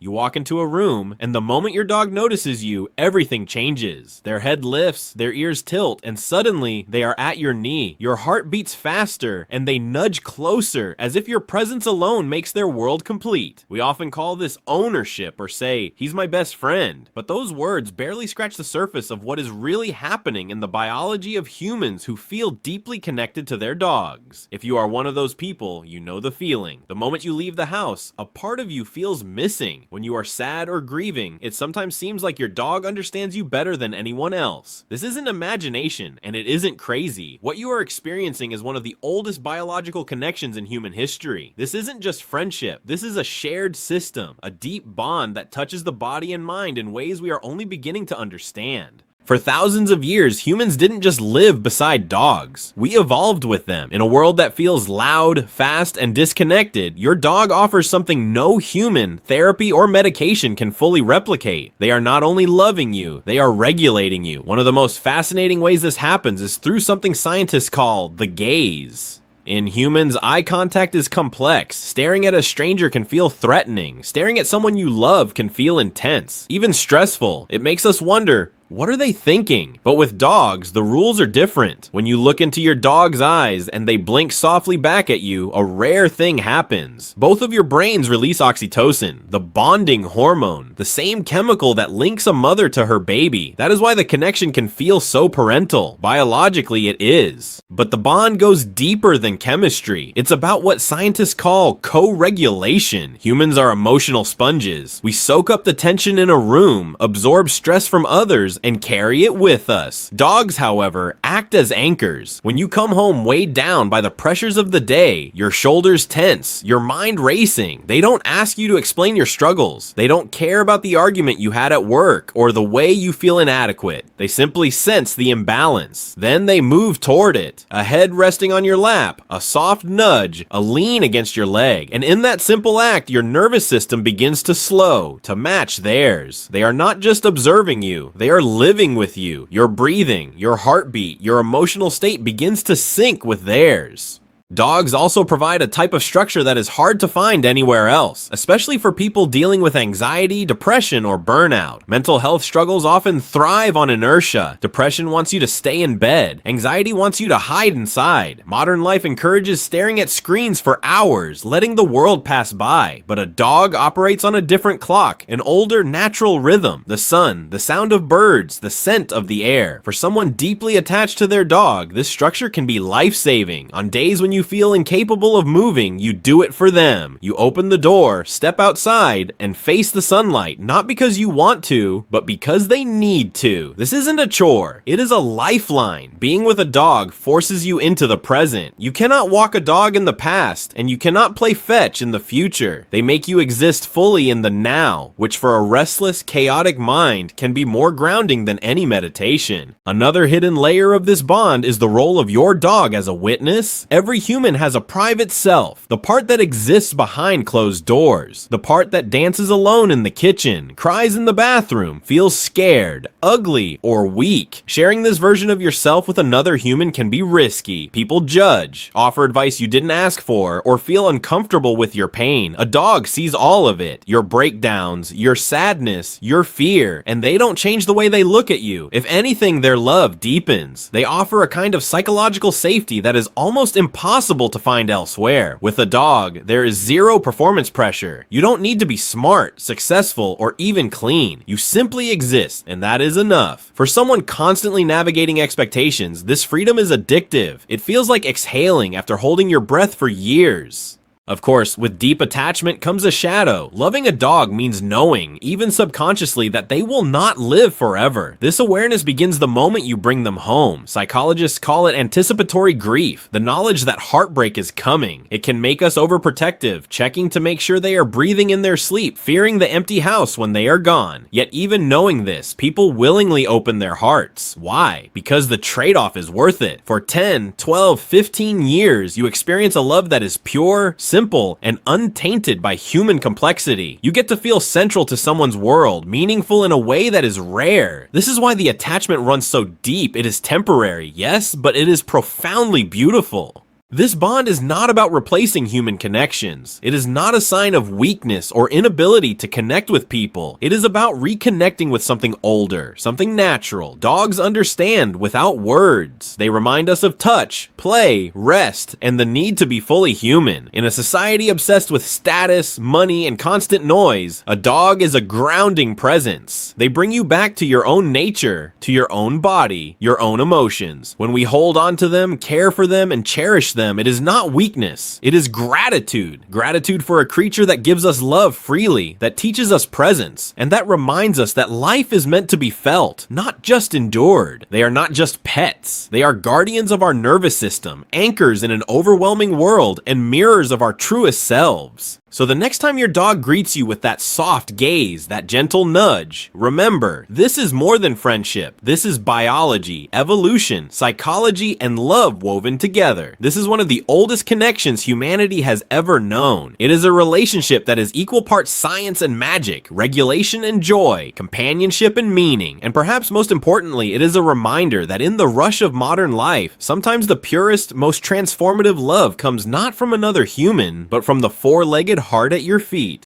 You walk into a room, and the moment your dog notices you, everything changes. Their head lifts, their ears tilt, and suddenly they are at your knee. Your heart beats faster, and they nudge closer, as if your presence alone makes their world complete. We often call this ownership or say, "He's my best friend." But those words barely scratch the surface of what is really happening in the biology of humans who feel deeply connected to their dogs. If you are one of those people, you know the feeling. The moment you leave the house, a part of you feels missing. When you are sad or grieving, it sometimes seems like your dog understands you better than anyone else. This isn't imagination, and it isn't crazy. What you are experiencing is one of the oldest biological connections in human history. This isn't just friendship. This is a shared system, a deep bond that touches the body and mind in ways we are only beginning to understand. For thousands of years, humans didn't just live beside dogs. We evolved with them. In a world that feels loud, fast, and disconnected, your dog offers something no human, therapy, or medication can fully replicate. They are not only loving you, they are regulating you. One of the most fascinating ways this happens is through something scientists call the gaze. In humans, eye contact is complex. Staring at a stranger can feel threatening. Staring at someone you love can feel intense, even stressful. It makes us wonder, what are they thinking? But with dogs, the rules are different. When you look into your dog's eyes and they blink softly back at you, a rare thing happens. Both of your brains release oxytocin, the bonding hormone, the same chemical that links a mother to her baby. That is why the connection can feel so parental. Biologically, it is. But the bond goes deeper than chemistry. It's about what scientists call co-regulation. Humans are emotional sponges. We soak up the tension in a room, absorb stress from others, and carry it with us. Dogs, however, act as anchors. When you come home weighed down by the pressures of the day, your shoulders tense, your mind racing, they don't ask you to explain your struggles. They don't care about the argument you had at work or the way you feel inadequate. They simply sense the imbalance. Then they move toward it. A head resting on your lap, a soft nudge, a lean against your leg. And in that simple act, your nervous system begins to slow, to match theirs. They are not just observing you, they are living with you. Your breathing, your heartbeat, your emotional state begins to sync with theirs. Dogs also provide a type of structure that is hard to find anywhere else, especially for people dealing with anxiety, depression, or burnout. Mental health struggles often thrive on inertia. Depression wants you to stay in bed. Anxiety wants you to hide inside. Modern life encourages staring at screens for hours, letting the world pass by. But a dog operates on a different clock, an older, natural rhythm. The sun, the sound of birds, the scent of the air. For someone deeply attached to their dog, this structure can be life-saving. On days when you feel incapable of moving, you do it for them. You open the door, step outside, and face the sunlight, not because you want to, but because they need to. This isn't a chore. It is a lifeline. Being with a dog forces you into the present. You cannot walk a dog in the past, and you cannot play fetch in the future. They make you exist fully in the now, which for a restless, chaotic mind can be more grounding than any meditation. Another hidden layer of this bond is the role of your dog as a witness. Every human has a private self, the part that exists behind closed doors, the part that dances alone in the kitchen, cries in the bathroom, feels scared, ugly, or weak. Sharing this version of yourself with another human can be risky. People judge, offer advice you didn't ask for, or feel uncomfortable with your pain. A dog sees all of it, your breakdowns, your sadness, your fear, and they don't change the way they look at you. If anything, their love deepens. They offer a kind of psychological safety that is almost impossible to find elsewhere. With a dog, there is zero performance pressure. You don't need to be smart, successful, or even clean. You simply exist, and that is enough. For someone constantly navigating expectations, this freedom is addictive. It feels like exhaling after holding your breath for years. Of course, with deep attachment comes a shadow. Loving a dog means knowing, even subconsciously, that they will not live forever. This awareness begins the moment you bring them home. Psychologists call it anticipatory grief, the knowledge that heartbreak is coming. It can make us overprotective, checking to make sure they are breathing in their sleep, fearing the empty house when they are gone. Yet even knowing this, people willingly open their hearts. Why? Because the trade-off is worth it. For 10, 12, 15 years, you experience a love that is pure, simple, and untainted by human complexity. You get to feel central to someone's world, meaningful in a way that is rare. This is why the attachment runs so deep. It is temporary, yes, but it is profoundly beautiful. This bond is not about replacing human connections. It is not a sign of weakness or inability to connect with people. It is about reconnecting with something older, something natural. Dogs understand without words. They remind us of touch, play, rest, and the need to be fully human. In a society obsessed with status, money, and constant noise, a dog is a grounding presence. They bring you back to your own nature, to your own body, your own emotions. When we hold on to them, care for them, and cherish them, it is not weakness. It is gratitude. Gratitude for a creature that gives us love freely, that teaches us presence, and that reminds us that life is meant to be felt, not just endured. They are not just pets. They are guardians of our nervous system, anchors in an overwhelming world, and mirrors of our truest selves. So the next time your dog greets you with that soft gaze, that gentle nudge, remember, this is more than friendship. This is biology, evolution, psychology, and love woven together. This is one of the oldest connections humanity has ever known. It is a relationship that is equal parts science and magic, regulation and joy, companionship and meaning, and perhaps most importantly, it is a reminder that in the rush of modern life, sometimes the purest, most transformative love comes not from another human, but from the four-legged heart at your feet.